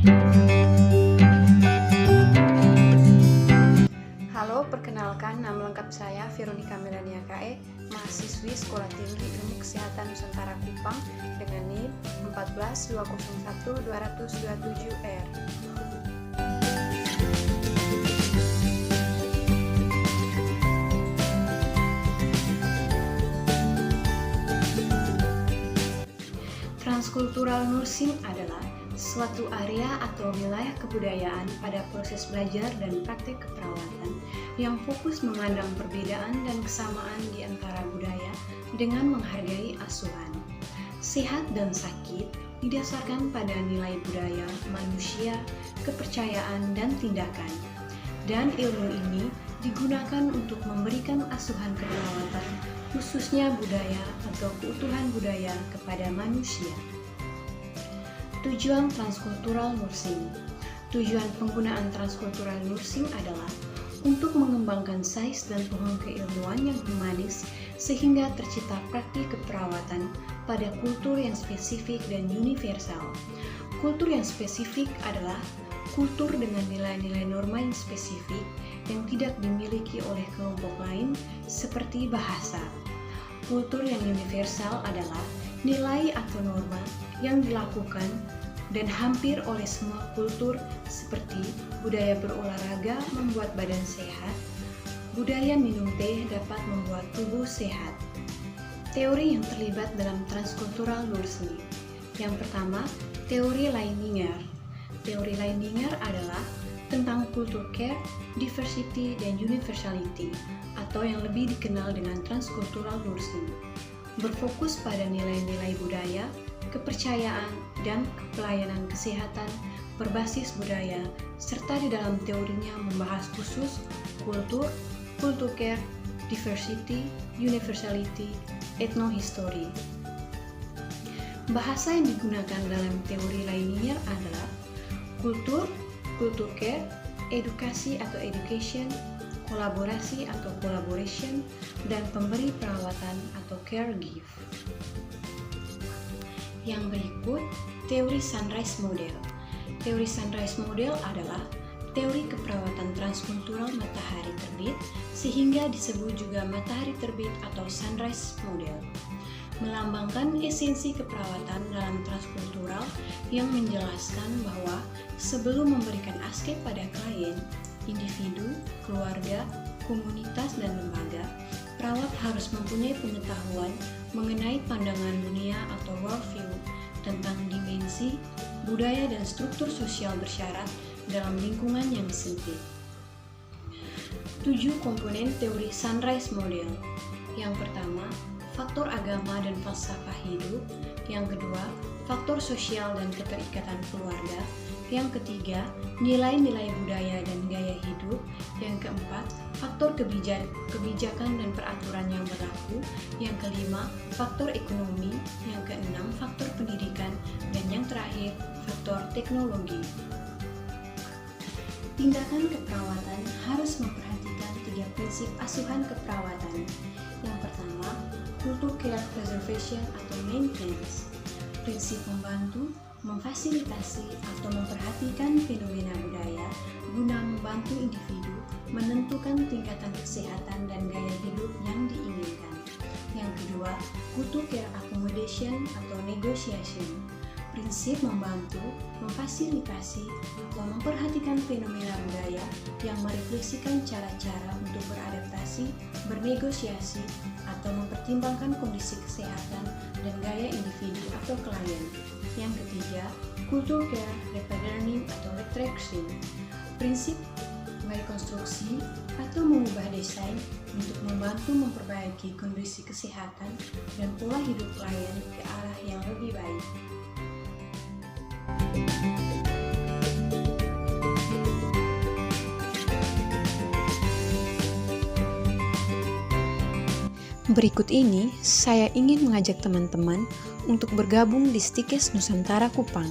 Halo, perkenalkan nama lengkap saya Veronica Melania KE, mahasiswi Sekolah Tinggi Ilmu Kesehatan Nusantara Kupang dengan NIM 14201-227R. Transkultural nursing adalah suatu area atau wilayah kebudayaan pada proses belajar dan praktik keperawatan yang fokus memandang perbedaan dan kesamaan di antara budaya dengan menghargai asuhan. Sehat dan sakit didasarkan pada nilai budaya, manusia, kepercayaan, dan tindakan. Dan ilmu ini digunakan untuk memberikan asuhan keperawatan, khususnya budaya atau keutuhan budaya kepada manusia. Tujuan transkultural nursing. Tujuan penggunaan transkultural nursing adalah untuk mengembangkan sains dan pohon keilmuan yang humanis sehingga tercipta praktik keperawatan pada kultur yang spesifik dan universal. Kultur yang spesifik adalah kultur dengan nilai-nilai norma yang spesifik yang tidak dimiliki oleh kelompok lain seperti bahasa. Kultur yang universal adalah nilai atau norma yang dilakukan dan hampir oleh semua kultur seperti budaya berolahraga membuat badan sehat, budaya minum teh dapat membuat tubuh sehat. Teori yang terlibat dalam transkultural nursing. Yang pertama, teori Leininger. Teori Leininger adalah tentang kultur care, diversity, dan universality, atau yang lebih dikenal dengan transkultural nursing. Berfokus pada nilai-nilai budaya, kepercayaan, dan pelayanan kesehatan berbasis budaya, serta di dalam teorinya membahas khusus kultur, kultur care, diversity, universality, ethnohistory. Bahasa yang digunakan dalam teori Leininger adalah kultur, kultur care, edukasi atau education, kolaborasi atau collaboration, dan pemberi perawatan atau caregive. Yang berikut, teori Sunrise Model. Teori Sunrise Model adalah teori keperawatan transkultural matahari terbit, sehingga disebut juga matahari terbit atau Sunrise Model. Melambangkan esensi keperawatan dalam transkultural yang menjelaskan bahwa sebelum memberikan ASK pada klien, individu, keluarga, komunitas, dan lembaga, perawat harus mempunyai pengetahuan mengenai pandangan dunia atau worldview tentang dimensi, budaya, dan struktur sosial bersyarat dalam lingkungan yang sempit. 7 komponen teori Sunrise Model. Yang pertama, faktor agama dan falsafah hidup. Yang kedua, faktor sosial dan keterikatan keluarga. Yang ketiga, nilai-nilai budaya dan gaya hidup. Yang keempat, faktor kebijakan dan peraturan yang berlaku. Yang kelima, faktor ekonomi. Yang keenam, faktor pendidikan. Dan yang terakhir, faktor teknologi. Tindakan keperawatan harus memperhatikan 3 prinsip asuhan keperawatan. Yang pertama, kultur care preservation atau maintenance. Prinsip membantu, memfasilitasi atau memperhatikan fenomena budaya guna membantu individu menentukan tingkatan kesehatan dan gaya hidup yang diinginkan. Yang kedua, kultur care accommodation atau negotiation. Prinsip membantu, memfasilitasi atau memperhatikan fenomena budaya yang merefleksikan cara-cara untuk beradaptasi, bernegosiasi, atau mempertimbangkan kondisi kesehatan dan gaya individu atau klien. Yang ketiga, kultur care repatterning atau retraction. Prinsip merekonstruksi atau mengubah desain untuk membantu memperbaiki kondisi kesehatan dan pola hidup klien ke arah yang lebih baik. Berikut ini, saya ingin mengajak teman-teman untuk bergabung di Stikes Nusantara Kupang.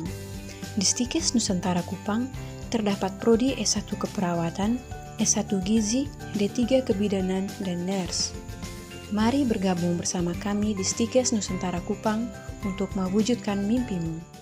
Di Stikes Nusantara Kupang terdapat prodi S1 Keperawatan, S1 Gizi, D3 Kebidanan, dan Nurse. Mari bergabung bersama kami di Stikes Nusantara Kupang untuk mewujudkan mimpimu.